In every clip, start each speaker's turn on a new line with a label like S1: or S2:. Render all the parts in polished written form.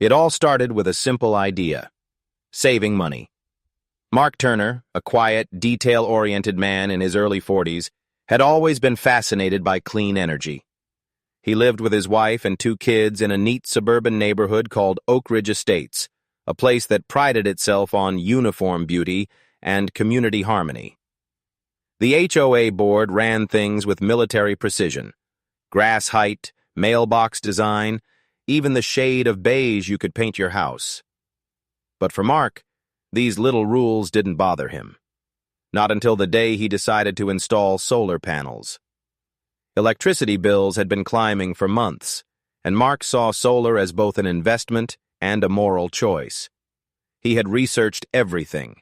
S1: It all started with a simple idea: saving money. Mark Turner, a quiet, detail-oriented man in his early 40s, had always been fascinated by clean energy. He lived with his wife and 2 kids in a neat suburban neighborhood called Oak Ridge Estates, a place that prided itself on uniform beauty and community harmony. The HOA board ran things with military precision: grass height, mailbox design, even the shade of beige you could paint your house. But for Mark, these little rules didn't bother him. Not until the day he decided to install solar panels. Electricity bills had been climbing for months, and Mark saw solar as both an investment and a moral choice. He had researched everything,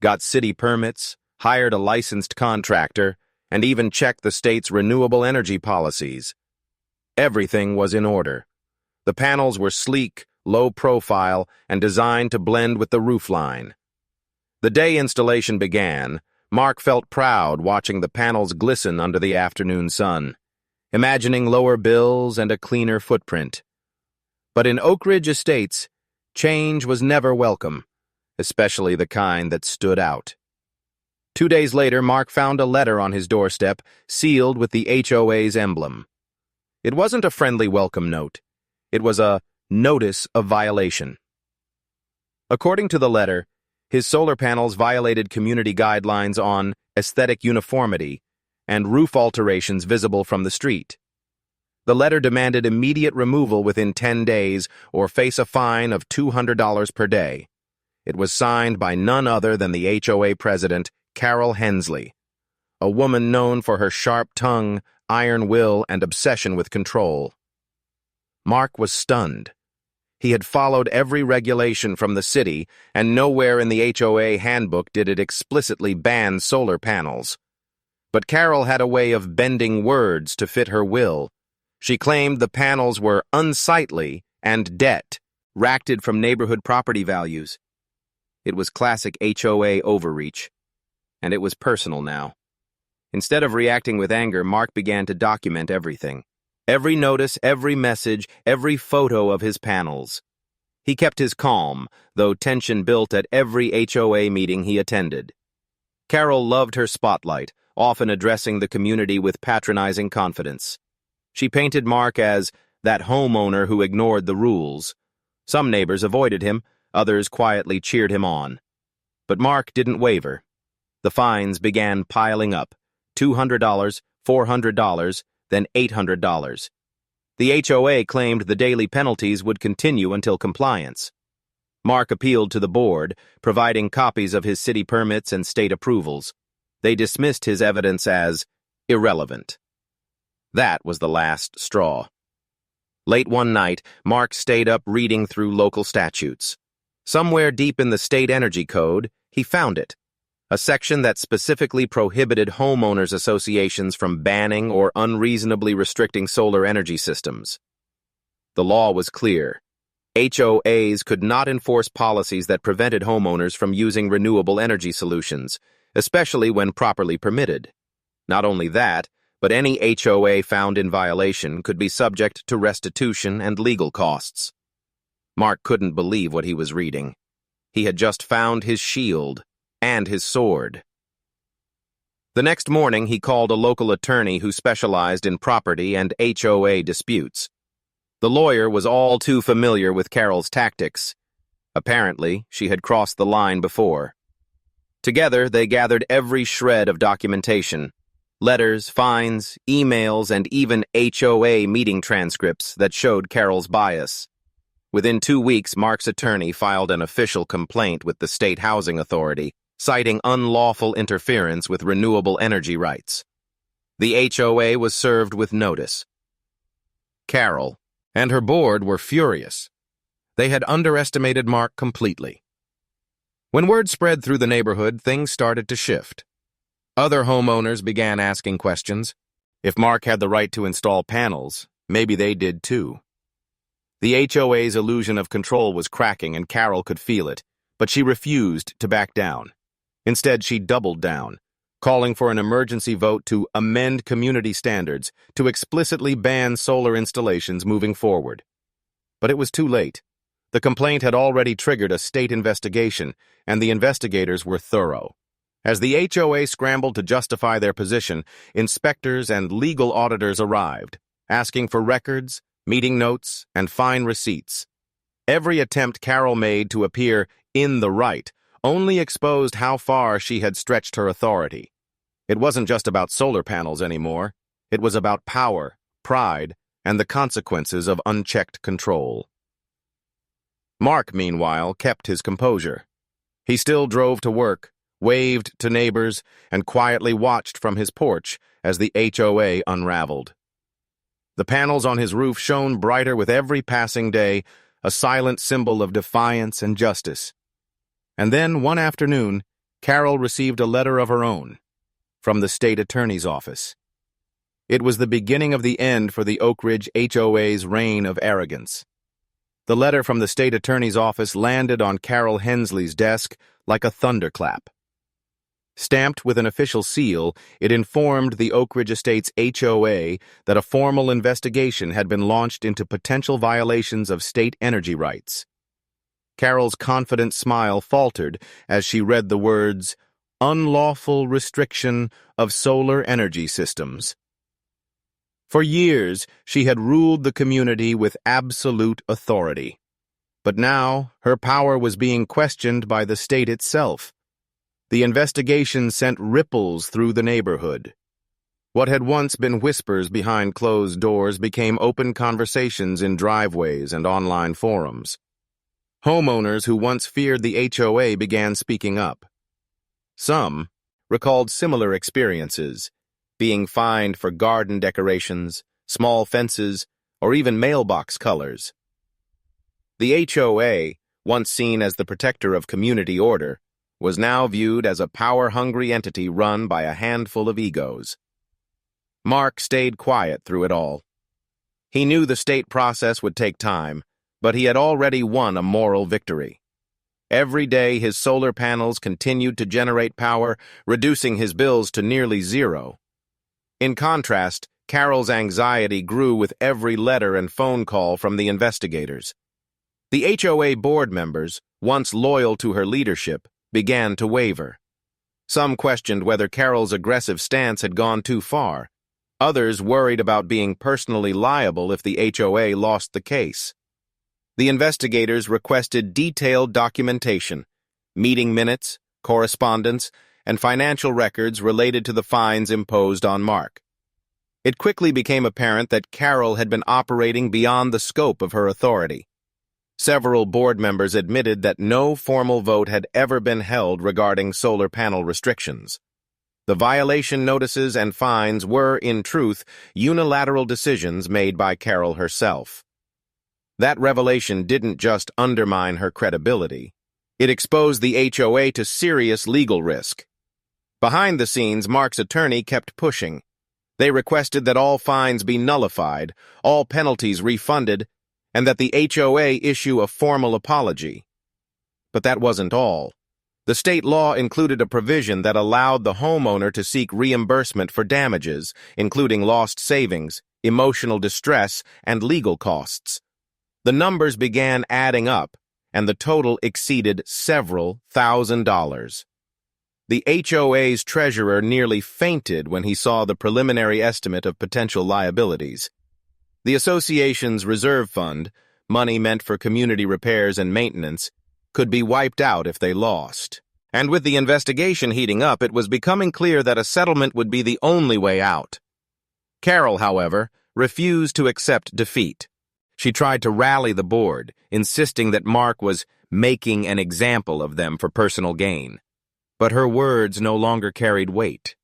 S1: got city permits, hired a licensed contractor, and even checked the state's renewable energy policies. Everything was in order. The panels were sleek, low profile, and designed to blend with the roofline. The day installation began, Mark felt proud watching the panels glisten under the afternoon sun, imagining lower bills and a cleaner footprint. But in Oak Ridge Estates, change was never welcome, especially the kind that stood out. 2 days later, Mark found a letter on his doorstep, sealed with the HOA's emblem. It wasn't a friendly welcome note. It was a notice of violation. According to the letter, his solar panels violated community guidelines on aesthetic uniformity and roof alterations visible from the street. The letter demanded immediate removal within 10 days or face a fine of $200 per day. It was signed by none other than the HOA president, Carol Hensley, a woman known for her sharp tongue, iron will, and obsession with control. Mark was stunned. He had followed every regulation from the city, and nowhere in the HOA handbook did it explicitly ban solar panels. But Carol had a way of bending words to fit her will. She claimed the panels were unsightly and debt, racked from neighborhood property values. It was classic HOA overreach, and it was personal now. Instead of reacting with anger, Mark began to document everything. Every notice, every message, every photo of his panels. He kept his calm, though tension built at every HOA meeting he attended. Carol loved her spotlight, often addressing the community with patronizing confidence. She painted Mark as that homeowner who ignored the rules. Some neighbors avoided him, others quietly cheered him on. But Mark didn't waver. The fines began piling up: $200, $400, then $800. The HOA claimed the daily penalties would continue until compliance. Mark appealed to the board, providing copies of his city permits and state approvals. They dismissed his evidence as irrelevant. That was the last straw. Late one night, Mark stayed up reading through local statutes. Somewhere deep in the state energy code, he found it. A section that specifically prohibited homeowners associations from banning or unreasonably restricting solar energy systems. The law was clear. HOAs could not enforce policies that prevented homeowners from using renewable energy solutions, especially when properly permitted. Not only that, but any HOA found in violation could be subject to restitution and legal costs. Mark couldn't believe what he was reading. He had just found his shield and his sword. The next morning, he called a local attorney who specialized in property and HOA disputes. The lawyer was all too familiar with Carol's tactics. Apparently, she had crossed the line before. Together, they gathered every shred of documentation: letters, fines, emails, and even HOA meeting transcripts that showed Carol's bias. Within 2 weeks, Mark's attorney filed an official complaint with the State Housing Authority, citing unlawful interference with renewable energy rights. The HOA was served with notice. Carol and her board were furious. They had underestimated Mark completely. When word spread through the neighborhood, things started to shift. Other homeowners began asking questions. If Mark had the right to install panels, maybe they did too. The HOA's illusion of control was cracking, and Carol could feel it, but she refused to back down. Instead, she doubled down, calling for an emergency vote to amend community standards to explicitly ban solar installations moving forward. But it was too late. The complaint had already triggered a state investigation, and the investigators were thorough. As the HOA scrambled to justify their position, inspectors and legal auditors arrived, asking for records, meeting notes, and fine receipts. Every attempt Carol made to appear in the right only exposed how far she had stretched her authority. It wasn't just about solar panels anymore. It was about power, pride, and the consequences of unchecked control. Mark, meanwhile, kept his composure. He still drove to work, waved to neighbors, and quietly watched from his porch as the HOA unraveled. The panels on his roof shone brighter with every passing day, a silent symbol of defiance and justice. And then, one afternoon, Carol received a letter of her own from the state attorney's office. It was the beginning of the end for the Oak Ridge HOA's reign of arrogance. The letter from the state attorney's office landed on Carol Hensley's desk like a thunderclap. Stamped with an official seal, it informed the Oak Ridge Estates HOA that a formal investigation had been launched into potential violations of state energy rights. Carol's confident smile faltered as she read the words, "Unlawful restriction of solar energy systems." For years, she had ruled the community with absolute authority. But now, her power was being questioned by the state itself. The investigation sent ripples through the neighborhood. What had once been whispers behind closed doors became open conversations in driveways and online forums. Homeowners who once feared the HOA began speaking up. Some recalled similar experiences, being fined for garden decorations, small fences, or even mailbox colors. The HOA, once seen as the protector of community order, was now viewed as a power-hungry entity run by a handful of egos. Mark stayed quiet through it all. He knew the state process would take time, but he had already won a moral victory. Every day his solar panels continued to generate power, reducing his bills to nearly zero. In contrast, Carol's anxiety grew with every letter and phone call from the investigators. The HOA board members, once loyal to her leadership, began to waver. Some questioned whether Carol's aggressive stance had gone too far. Others worried about being personally liable if the HOA lost the case. The investigators requested detailed documentation, meeting minutes, correspondence, and financial records related to the fines imposed on Mark. It quickly became apparent that Carol had been operating beyond the scope of her authority. Several board members admitted that no formal vote had ever been held regarding solar panel restrictions. The violation notices and fines were, in truth, unilateral decisions made by Carol herself. That revelation didn't just undermine her credibility. It exposed the HOA to serious legal risk. Behind the scenes, Mark's attorney kept pushing. They requested that all fines be nullified, all penalties refunded, and that the HOA issue a formal apology. But that wasn't all. The state law included a provision that allowed the homeowner to seek reimbursement for damages, including lost savings, emotional distress, and legal costs. The numbers began adding up, and the total exceeded several $1,000s. The HOA's treasurer nearly fainted when he saw the preliminary estimate of potential liabilities. The association's reserve fund, money meant for community repairs and maintenance, could be wiped out if they lost. And with the investigation heating up, it was becoming clear that a settlement would be the only way out. Carol, however, refused to accept defeat. She tried to rally the board, insisting that Mark was making an example of them for personal gain. But her words no longer carried weight.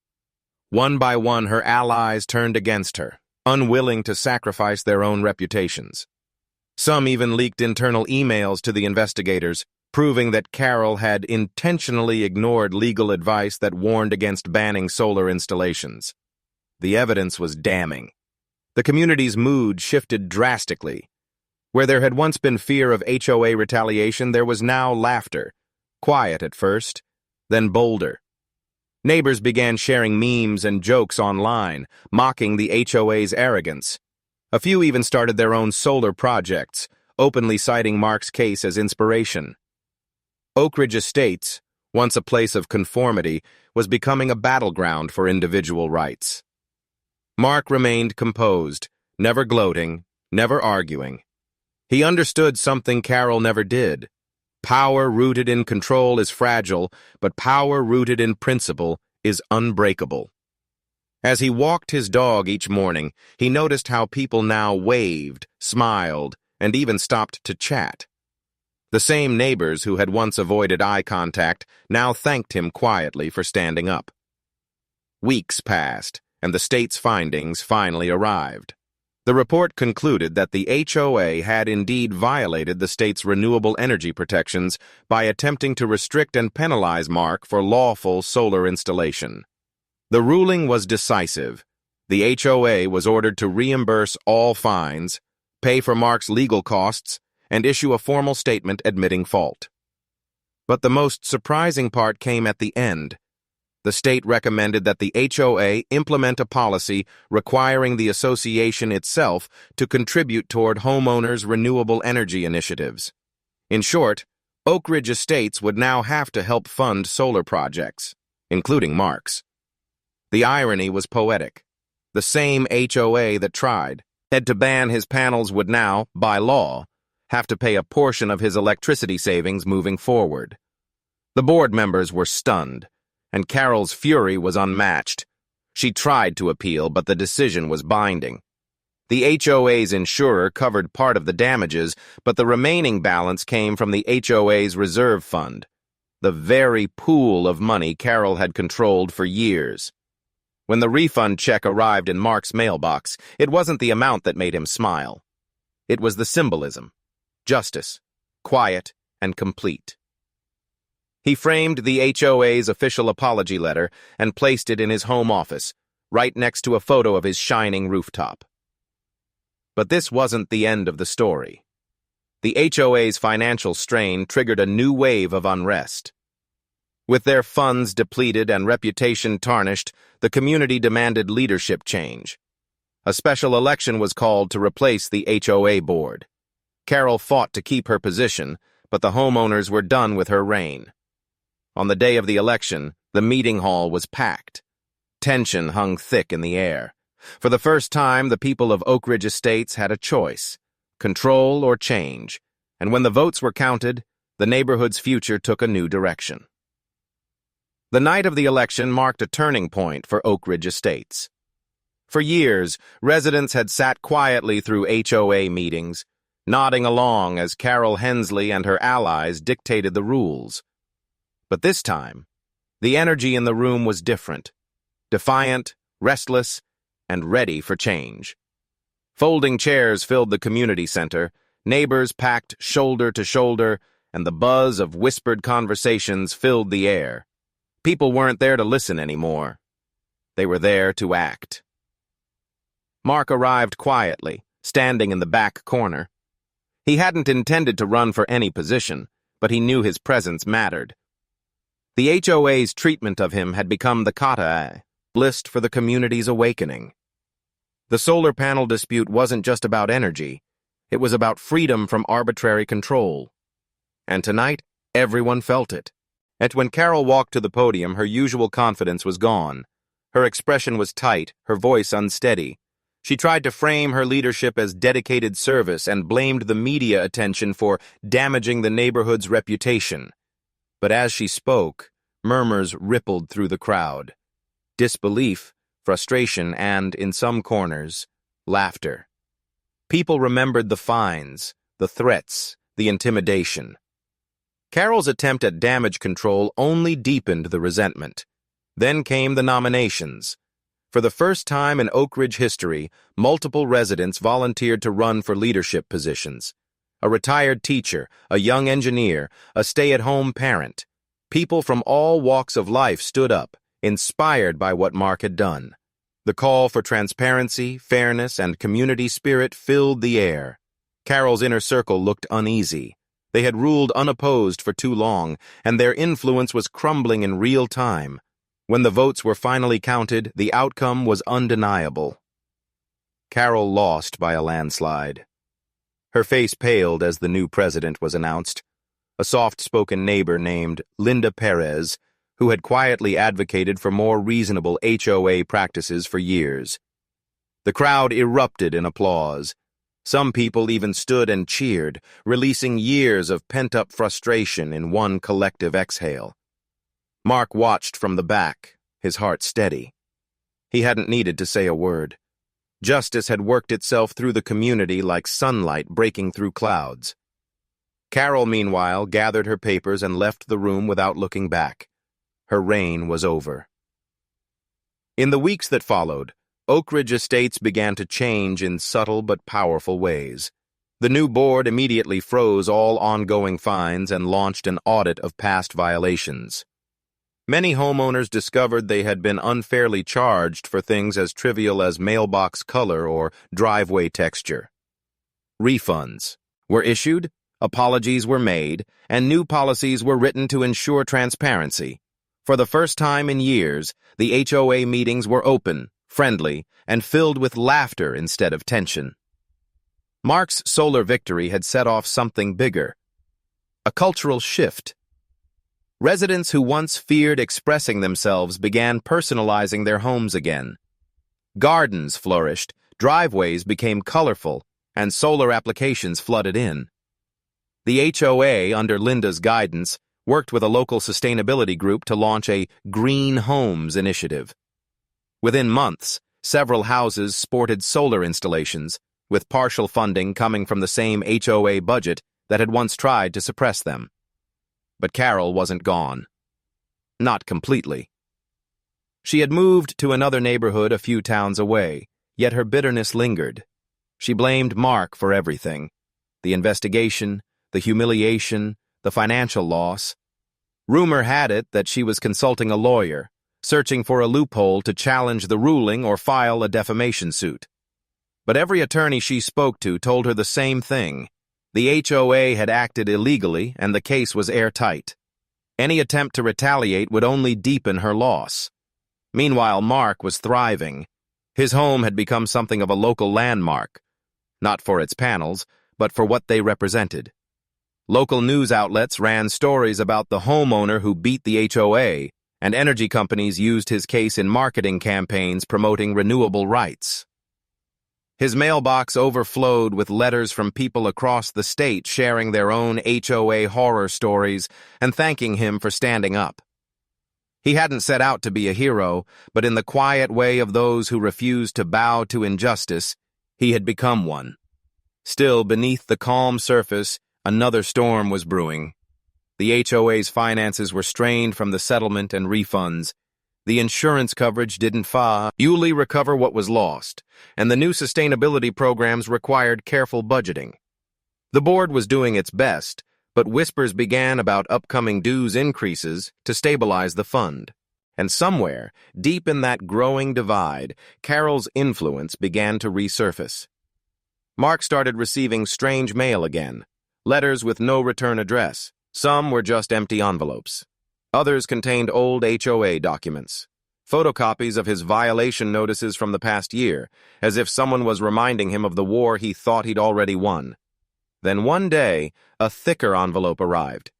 S1: One by one, her allies turned against her, unwilling to sacrifice their own reputations. Some even leaked internal emails to the investigators, proving that Carol had intentionally ignored legal advice that warned against banning solar installations. The evidence was damning. The community's mood shifted drastically. Where there had once been fear of HOA retaliation, there was now laughter, quiet at first, then bolder. Neighbors began sharing memes and jokes online, mocking the HOA's arrogance. A few even started their own solar projects, openly citing Mark's case as inspiration. Oak Ridge Estates, once a place of conformity, was becoming a battleground for individual rights. Mark remained composed, never gloating, never arguing. He understood something Carol never did. Power rooted in control is fragile, but power rooted in principle is unbreakable. As he walked his dog each morning, he noticed how people now waved, smiled, and even stopped to chat. The same neighbors who had once avoided eye contact now thanked him quietly for standing up. Weeks passed, and the state's findings finally arrived. The report concluded that the HOA had indeed violated the state's renewable energy protections by attempting to restrict and penalize Mark for lawful solar installation. The ruling was decisive. The HOA was ordered to reimburse all fines, pay for Mark's legal costs, and issue a formal statement admitting fault. But the most surprising part came at the end. The state recommended that the HOA implement a policy requiring the association itself to contribute toward homeowners' renewable energy initiatives. In short, Oak Ridge Estates would now have to help fund solar projects, including Mark's. The irony was poetic. The same HOA that had to ban his panels would now, by law, have to pay a portion of his electricity savings moving forward. The board members were stunned, and Carol's fury was unmatched. She tried to appeal, but the decision was binding. The HOA's insurer covered part of the damages, but the remaining balance came from the HOA's reserve fund, the very pool of money Carol had controlled for years. When the refund check arrived in Mark's mailbox, it wasn't the amount that made him smile. It was the symbolism. Justice, quiet and complete. He framed the HOA's official apology letter and placed it in his home office, right next to a photo of his shining rooftop. But this wasn't the end of the story. The HOA's financial strain triggered a new wave of unrest. With their funds depleted and reputation tarnished, the community demanded leadership change. A special election was called to replace the HOA board. Carol fought to keep her position, but the homeowners were done with her reign. On the day of the election, the meeting hall was packed. Tension hung thick in the air. For the first time, the people of Oak Ridge Estates had a choice: control or change. And when the votes were counted, the neighborhood's future took a new direction. The night of the election marked a turning point for Oak Ridge Estates. For years, residents had sat quietly through HOA meetings, nodding along as Carol Hensley and her allies dictated the rules. But this time, the energy in the room was different, defiant, restless, and ready for change. Folding chairs filled the community center, neighbors packed shoulder to shoulder, and the buzz of whispered conversations filled the air. People weren't there to listen anymore. They were there to act. Mark arrived quietly, standing in the back corner. He hadn't intended to run for any position, but he knew his presence mattered. The HOA's treatment of him had become the catalyst for the community's awakening. The solar panel dispute wasn't just about energy. It was about freedom from arbitrary control. And tonight, everyone felt it. And when Carol walked to the podium, her usual confidence was gone. Her expression was tight, her voice unsteady. She tried to frame her leadership as dedicated service and blamed the media attention for damaging the neighborhood's reputation. But as she spoke, murmurs rippled through the crowd. Disbelief, frustration, and, in some corners, laughter. People remembered the fines, the threats, the intimidation. Carol's attempt at damage control only deepened the resentment. Then came the nominations. For the first time in Oak Ridge history, multiple residents volunteered to run for leadership positions. A retired teacher, a young engineer, a stay-at-home parent. People from all walks of life stood up, inspired by what Mark had done. The call for transparency, fairness, and community spirit filled the air. Carol's inner circle looked uneasy. They had ruled unopposed for too long, and their influence was crumbling in real time. When the votes were finally counted, the outcome was undeniable. Carol lost by a landslide. Her face paled as the new president was announced. A soft-spoken neighbor named Linda Perez, who had quietly advocated for more reasonable HOA practices for years. The crowd erupted in applause. Some people even stood and cheered, releasing years of pent-up frustration in one collective exhale. Mark watched from the back, his heart steady. He hadn't needed to say a word. Justice had worked itself through the community like sunlight breaking through clouds. Carol, meanwhile, gathered her papers and left the room without looking back. Her reign was over. In the weeks that followed, Oak Ridge Estates began to change in subtle but powerful ways. The new board immediately froze all ongoing fines and launched an audit of past violations. Many homeowners discovered they had been unfairly charged for things as trivial as mailbox color or driveway texture. Refunds were issued, apologies were made, and new policies were written to ensure transparency. For the first time in years, the HOA meetings were open, friendly, and filled with laughter instead of tension. Mark's solar victory had set off something bigger, a cultural shift. Residents who once feared expressing themselves began personalizing their homes again. Gardens flourished, driveways became colorful, and solar applications flooded in. The HOA, under Linda's guidance, worked with a local sustainability group to launch a Green Homes initiative. Within months, several houses sported solar installations, with partial funding coming from the same HOA budget that had once tried to suppress them. But Carol wasn't gone. Not completely. She had moved to another neighborhood a few towns away, yet her bitterness lingered. She blamed Mark for everything: the investigation, the humiliation, the financial loss. Rumor had it that she was consulting a lawyer, searching for a loophole to challenge the ruling or file a defamation suit. But every attorney she spoke to told her the same thing. The HOA had acted illegally, and the case was airtight. Any attempt to retaliate would only deepen her loss. Meanwhile, Mark was thriving. His home had become something of a local landmark, not for its panels, but for what they represented. Local news outlets ran stories about the homeowner who beat the HOA, and energy companies used his case in marketing campaigns promoting renewable rights. His mailbox overflowed with letters from people across the state sharing their own HOA horror stories and thanking him for standing up. He hadn't set out to be a hero, but in the quiet way of those who refused to bow to injustice, he had become one. Still, beneath the calm surface, another storm was brewing. The HOA's finances were strained from the settlement and refunds. The insurance coverage didn't fully recover what was lost, and the new sustainability programs required careful budgeting. The board was doing its best, but whispers began about upcoming dues increases to stabilize the fund. And somewhere, deep in that growing divide, Carol's influence began to resurface. Mark started receiving strange mail again, letters with no return address. Some were just empty envelopes. Others contained old HOA documents, photocopies of his violation notices from the past year, as if someone was reminding him of the war he thought he'd already won. Then one day, a thicker envelope arrived.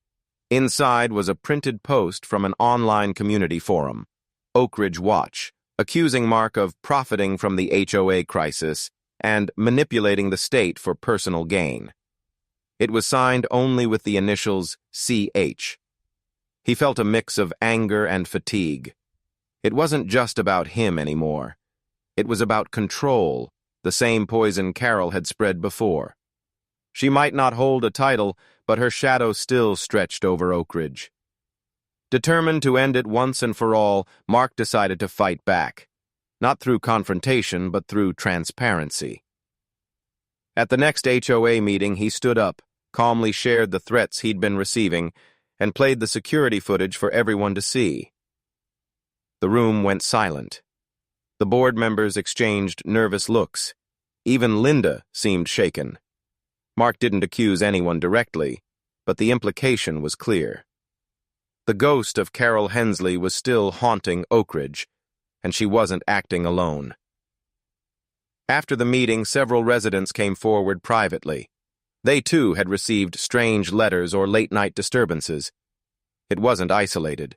S1: Inside was a printed post from an online community forum, Oak Ridge Watch, accusing Mark of profiting from the HOA crisis and manipulating the state for personal gain. It was signed only with the initials CH. He felt a mix of anger and fatigue. It wasn't just about him anymore. It was about control, the same poison Carol had spread before. She might not hold a title, but her shadow still stretched over Oak Ridge. Determined to end it once and for all, Mark decided to fight back. Not through confrontation, but through transparency. At the next HOA meeting, he stood up, calmly shared the threats he'd been receiving, and played the security footage for everyone to see. The room went silent. The board members exchanged nervous looks. Even Linda seemed shaken. Mark didn't accuse anyone directly, but the implication was clear. The ghost of Carol Hensley was still haunting Oak Ridge, and she wasn't acting alone. After the meeting, several residents came forward privately. They too had received strange letters or late-night disturbances. It wasn't isolated.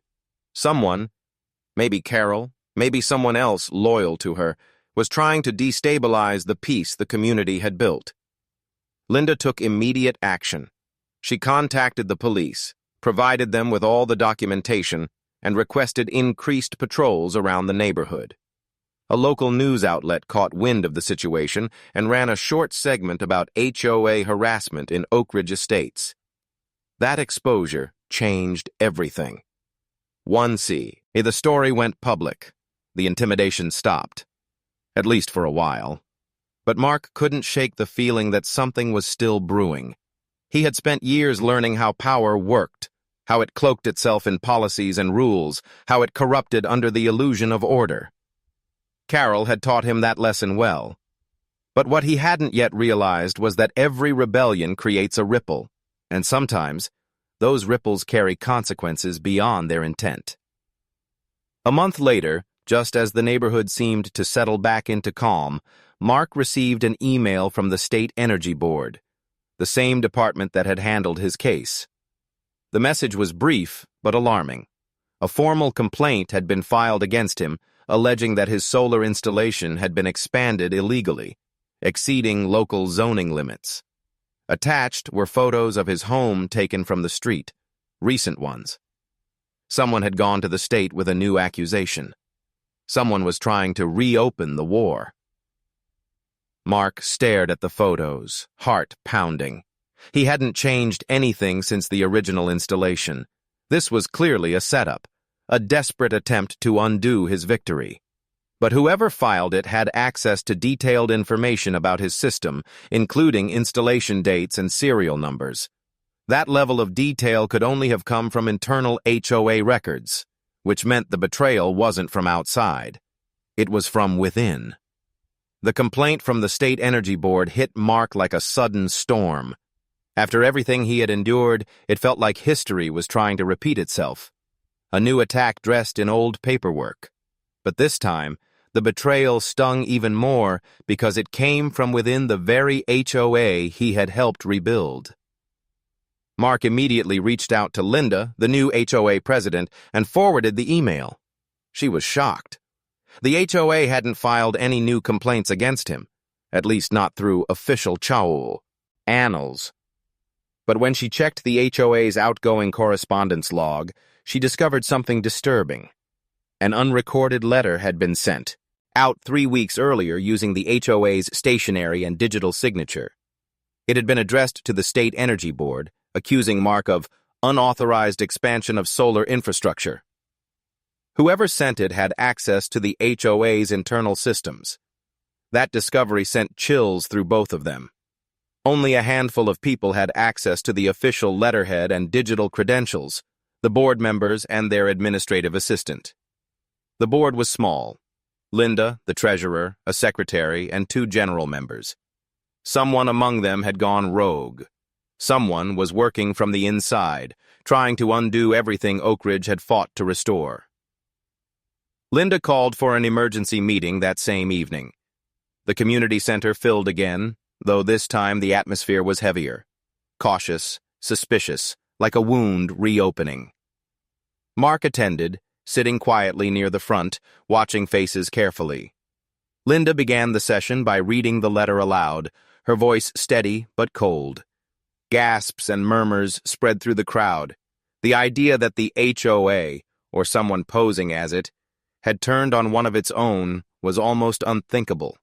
S1: Someone, maybe Carol, maybe someone else loyal to her, was trying to destabilize the peace the community had built. Linda took immediate action. She contacted the police, provided them with all the documentation, and requested increased patrols around the neighborhood. A local news outlet caught wind of the situation and ran a short segment about HOA harassment in Oak Ridge Estates. That exposure changed everything. The story went public. The intimidation stopped. At least for a while. But Mark couldn't shake the feeling that something was still brewing. He had spent years learning how power worked, how it cloaked itself in policies and rules, how it corrupted under the illusion of order. Carol had taught him that lesson well. But what he hadn't yet realized was that every rebellion creates a ripple, and sometimes those ripples carry consequences beyond their intent. A month later, just as the neighborhood seemed to settle back into calm, Mark received an email from the State Energy Board, the same department that had handled his case. The message was brief but alarming. A formal complaint had been filed against him, alleging that his solar installation had been expanded illegally, exceeding local zoning limits. Attached were photos of his home taken from the street, recent ones. Someone had gone to the state with a new accusation. Someone was trying to reopen the war. Mark stared at the photos, heart pounding. He hadn't changed anything since the original installation. This was clearly a setup, a desperate attempt to undo his victory. But whoever filed it had access to detailed information about his system, including installation dates and serial numbers. That level of detail could only have come from internal HOA records, which meant the betrayal wasn't from outside. It was from within. The complaint from the State Energy Board hit Mark like a sudden storm. After everything he had endured, it felt like history was trying to repeat itself. A new attack dressed in old paperwork. But this time, the betrayal stung even more because it came from within the very HOA he had helped rebuild. Mark immediately reached out to Linda, the new HOA president, and forwarded the email. She was shocked. The HOA hadn't filed any new complaints against him, at least not through official annals. But when she checked the HOA's outgoing correspondence log, she discovered something disturbing. An unrecorded letter had been sent, out 3 weeks earlier using the HOA's stationery and digital signature. It had been addressed to the State Energy Board, accusing Mark of unauthorized expansion of solar infrastructure. Whoever sent it had access to the HOA's internal systems. That discovery sent chills through both of them. Only a handful of people had access to the official letterhead and digital credentials, the board members and their administrative assistant. The board was small. Linda, the treasurer, a secretary, and 2 general members. Someone among them had gone rogue. Someone was working from the inside, trying to undo everything Oak Ridge had fought to restore. Linda called for an emergency meeting that same evening. The community center filled again, though this time the atmosphere was heavier. Cautious, suspicious, like a wound reopening. Mark attended, sitting quietly near the front, watching faces carefully. Linda began the session by reading the letter aloud, her voice steady but cold. Gasps and murmurs spread through the crowd. The idea that the HOA, or someone posing as it, had turned on one of its own was almost unthinkable.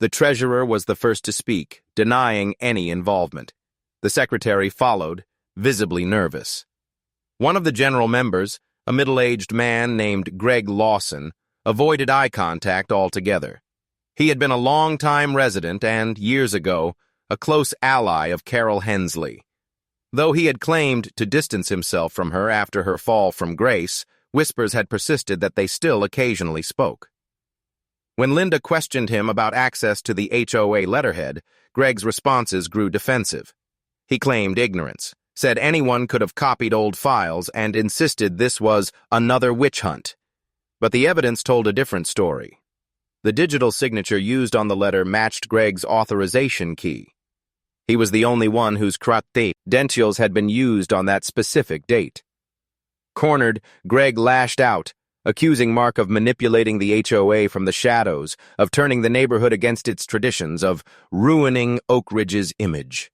S1: The treasurer was the first to speak, denying any involvement. The secretary followed, visibly nervous. One of the general members, a middle-aged man named Greg Lawson, avoided eye contact altogether. He had been a long-time resident and, years ago, a close ally of Carol Hensley. Though he had claimed to distance himself from her after her fall from grace, whispers had persisted that they still occasionally spoke. When Linda questioned him about access to the HOA letterhead, Greg's responses grew defensive. He claimed ignorance, said anyone could have copied old files, and insisted this was another witch hunt. But the evidence told a different story. The digital signature used on the letter matched Greg's authorization key. He was the only one whose credentials had been used on that specific date. Cornered, Greg lashed out, accusing Mark of manipulating the HOA from the shadows, of turning the neighborhood against its traditions, of ruining Oak Ridge's image.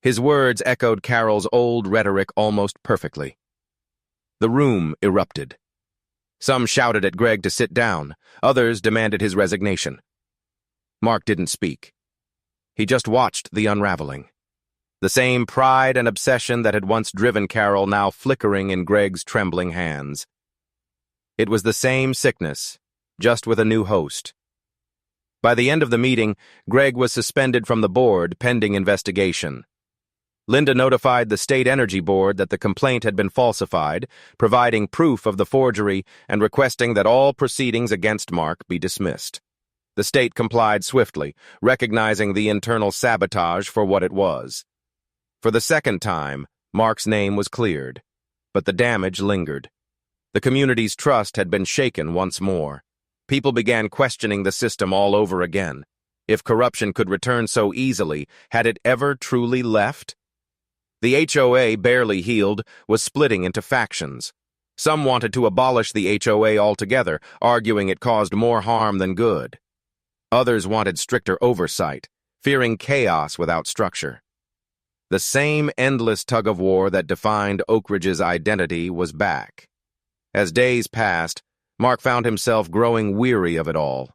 S1: His words echoed Carol's old rhetoric almost perfectly. The room erupted. Some shouted at Greg to sit down, others demanded his resignation. Mark didn't speak. He just watched the unraveling. The same pride and obsession that had once driven Carol now flickering in Greg's trembling hands. It was the same sickness, just with a new host. By the end of the meeting, Greg was suspended from the board pending investigation. Linda notified the State Energy Board that the complaint had been falsified, providing proof of the forgery and requesting that all proceedings against Mark be dismissed. The state complied swiftly, recognizing the internal sabotage for what it was. For the second time, Mark's name was cleared, but the damage lingered. The community's trust had been shaken once more. People began questioning the system all over again. If corruption could return so easily, had it ever truly left? The HOA, barely healed, was splitting into factions. Some wanted to abolish the HOA altogether, arguing it caused more harm than good. Others wanted stricter oversight, fearing chaos without structure. The same endless tug-of-war that defined Oak Ridge's identity was back. As days passed, Mark found himself growing weary of it all.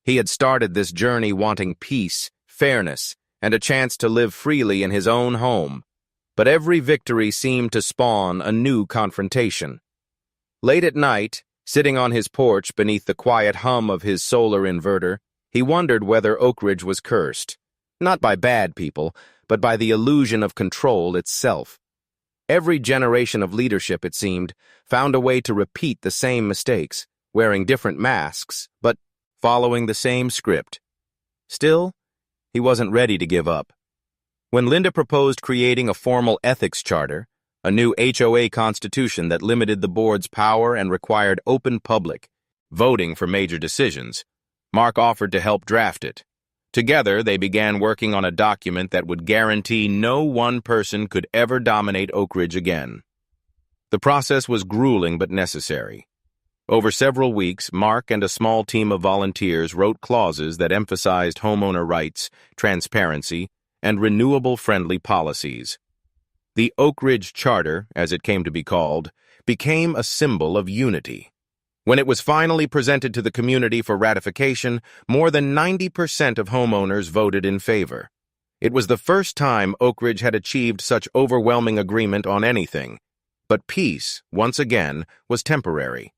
S1: He had started this journey wanting peace, fairness, and a chance to live freely in his own home. But every victory seemed to spawn a new confrontation. Late at night, sitting on his porch beneath the quiet hum of his solar inverter, he wondered whether Oak Ridge was cursed, not by bad people, but by the illusion of control itself. Every generation of leadership, it seemed, found a way to repeat the same mistakes, wearing different masks, but following the same script. Still, he wasn't ready to give up. When Linda proposed creating a formal ethics charter, a new HOA constitution that limited the board's power and required open public voting for major decisions, Mark offered to help draft it. Together, they began working on a document that would guarantee no one person could ever dominate Oak Ridge again. The process was grueling but necessary. Over several weeks, Mark and a small team of volunteers wrote clauses that emphasized homeowner rights, transparency, and renewable-friendly policies. The Oak Ridge Charter, as it came to be called, became a symbol of unity. When it was finally presented to the community for ratification, more than 90% of homeowners voted in favor. It was the first time Oak Ridge had achieved such overwhelming agreement on anything. But peace, once again, was temporary.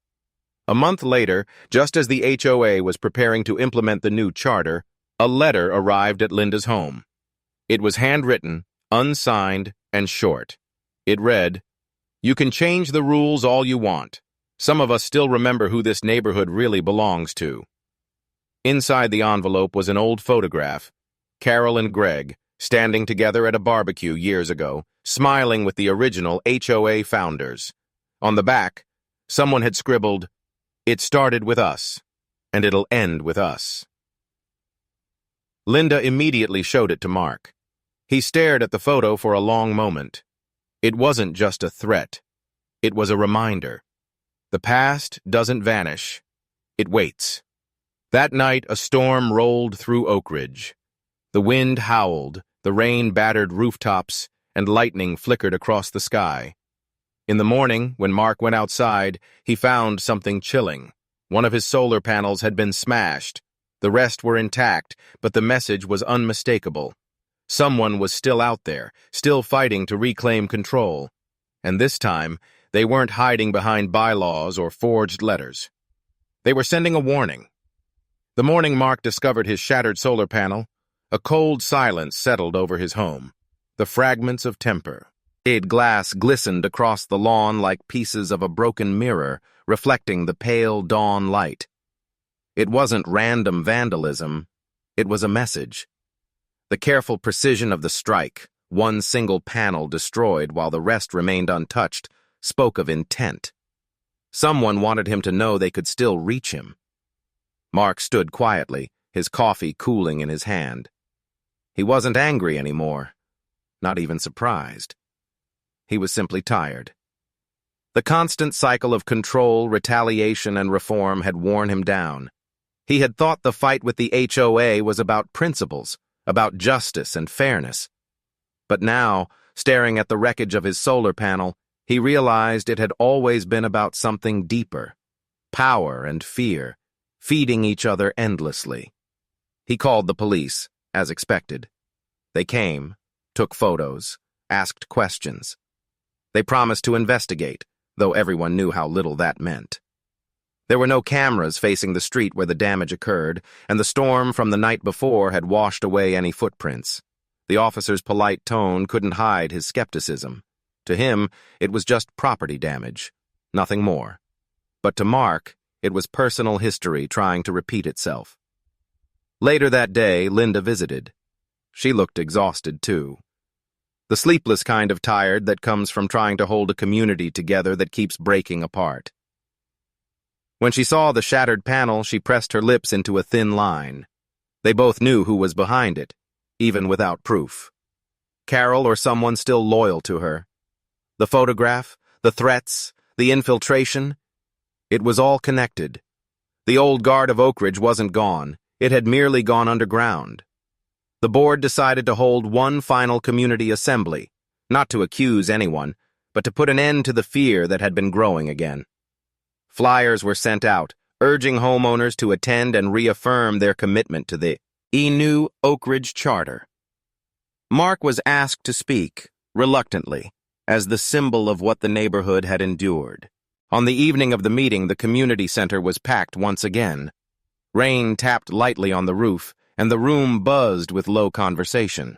S1: A month later, just as the HOA was preparing to implement the new charter, a letter arrived at Linda's home. It was handwritten, unsigned, and short. It read, "You can change the rules all you want. Some of us still remember who this neighborhood really belongs to." Inside the envelope was an old photograph, Carol and Greg, standing together at a barbecue years ago, smiling with the original HOA founders. On the back, someone had scribbled, "It started with us, and it'll end with us." Linda immediately showed it to Mark. He stared at the photo for a long moment. It wasn't just a threat. It was a reminder. The past doesn't vanish. It waits. That night, a storm rolled through Oak Ridge. The wind howled, the rain battered rooftops, and lightning flickered across the sky. In the morning, when Mark went outside, he found something chilling. One of his solar panels had been smashed. The rest were intact, but the message was unmistakable. Someone was still out there, still fighting to reclaim control. And this time, they weren't hiding behind bylaws or forged letters. They were sending a warning. The morning Mark discovered his shattered solar panel, a cold silence settled over his home. The fragments of temper. Glass glistened across the lawn like pieces of a broken mirror, reflecting the pale dawn light. It wasn't random vandalism. It was a message. The careful precision of the strike, one single panel destroyed while the rest remained untouched, spoke of intent. Someone wanted him to know they could still reach him. Mark stood quietly, his coffee cooling in his hand. He wasn't angry anymore, not even surprised. He was simply tired. The constant cycle of control, retaliation, and reform had worn him down. He had thought the fight with the HOA was about principles, about justice and fairness. But now, staring at the wreckage of his solar panel, he realized it had always been about something deeper. Power and fear, feeding each other endlessly. He called the police, as expected. They came, took photos, asked questions. They promised to investigate, though everyone knew how little that meant. There were no cameras facing the street where the damage occurred, and the storm from the night before had washed away any footprints. The officer's polite tone couldn't hide his skepticism. To him, it was just property damage, nothing more. But to Mark, it was personal history trying to repeat itself. Later that day, Linda visited. She looked exhausted, too. The sleepless kind of tired that comes from trying to hold a community together that keeps breaking apart. When she saw the shattered panel, she pressed her lips into a thin line. They both knew who was behind it, even without proof. Carol or someone still loyal to her. The photograph, the threats, the infiltration, it was all connected. The old guard of Oak Ridge wasn't gone. It had merely gone underground. The board decided to hold one final community assembly, not to accuse anyone, but to put an end to the fear that had been growing again. Flyers were sent out, urging homeowners to attend and reaffirm their commitment to the new Oak Ridge Charter. Mark was asked to speak, reluctantly, as the symbol of what the neighborhood had endured. On the evening of the meeting, the community center was packed once again. Rain tapped lightly on the roof, and the room buzzed with low conversation.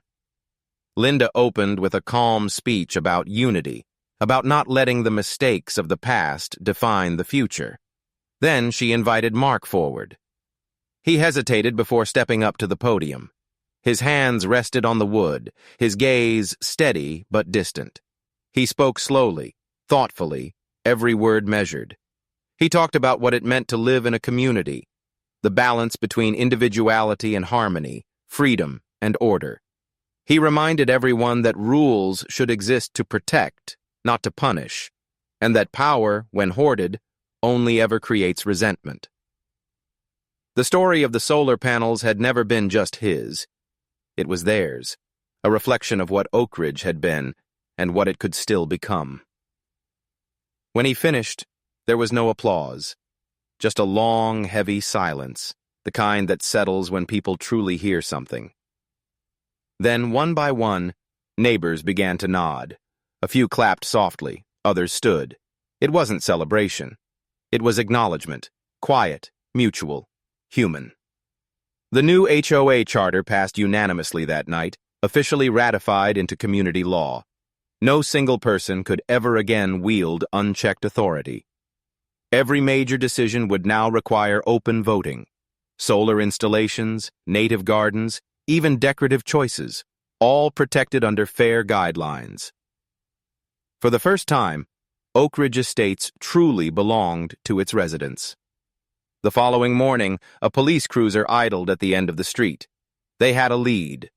S1: Linda opened with a calm speech about unity, about not letting the mistakes of the past define the future. Then she invited Mark forward. He hesitated before stepping up to the podium. His hands rested on the wood, his gaze steady but distant. He spoke slowly, thoughtfully, every word measured. He talked about what it meant to live in a community, the balance between individuality and harmony, freedom and order. He reminded everyone that rules should exist to protect, not to punish, and that power, when hoarded, only ever creates resentment. The story of the solar panels had never been just his. It was theirs, a reflection of what Oak Ridge had been and what it could still become. When he finished, there was no applause. Just a long, heavy silence, the kind that settles when people truly hear something. Then, one by one, neighbors began to nod. A few clapped softly, others stood. It wasn't celebration. It was acknowledgement, quiet, mutual, human. The new HOA charter passed unanimously that night, officially ratified into community law. No single person could ever again wield unchecked authority. Every major decision would now require open voting. Solar installations, native gardens, even decorative choices, all protected under fair guidelines. For the first time, Oak Ridge Estates truly belonged to its residents. The following morning, a police cruiser idled at the end of the street. They had a lead.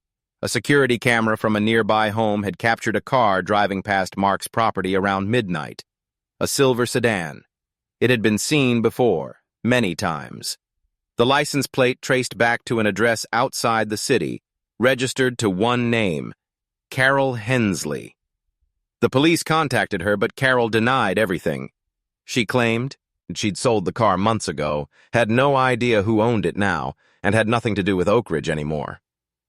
S1: A security camera from a nearby home had captured a car driving past Mark's property around midnight. A silver sedan. It had been seen before, many times. The license plate traced back to an address outside the city, registered to one name, Carol Hensley. The police contacted her, but Carol denied everything. She claimed she'd sold the car months ago, had no idea who owned it now, and had nothing to do with Oak Ridge anymore.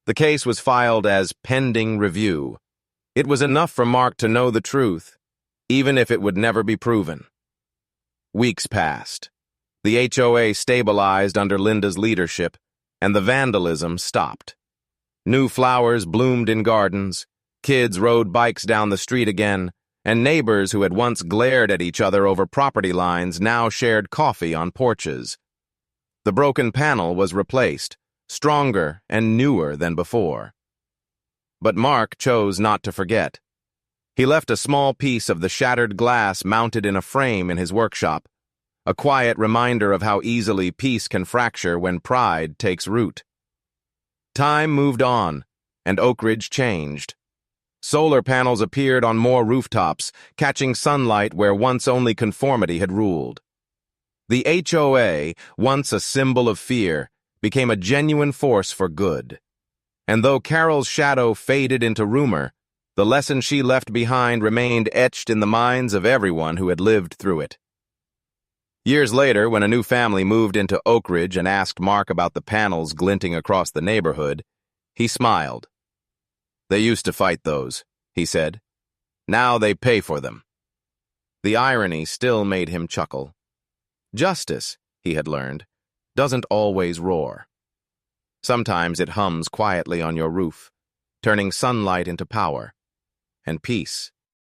S1: The case was filed as pending review. It was enough for Mark to know the truth, even if it would never be proven. Weeks passed. The HOA stabilized under Linda's leadership, and the vandalism stopped. New flowers bloomed in gardens, kids rode bikes down the street again, and neighbors who had once glared at each other over property lines now shared coffee on porches. The broken panel was replaced, stronger and newer than before. But Mark chose not to forget. He left a small piece of the shattered glass mounted in a frame in his workshop, a quiet reminder of how easily peace can fracture when pride takes root. Time moved on. and Oak Ridge changed. Solar panels appeared on more rooftops, catching sunlight where once only conformity had ruled. The HOA, once a symbol of fear, became a genuine force for good. And though Carol's shadow faded into rumor, the lesson she left behind remained etched in the minds of everyone who had lived through it. Years later, when a new family moved into Oak Ridge and asked Mark about the panels glinting across the neighborhood, he smiled. "They used to fight those," he said. "Now they pay for them." The irony still made him chuckle. Justice, he had learned, doesn't always roar. Sometimes it hums quietly on your roof, turning sunlight into power, and peace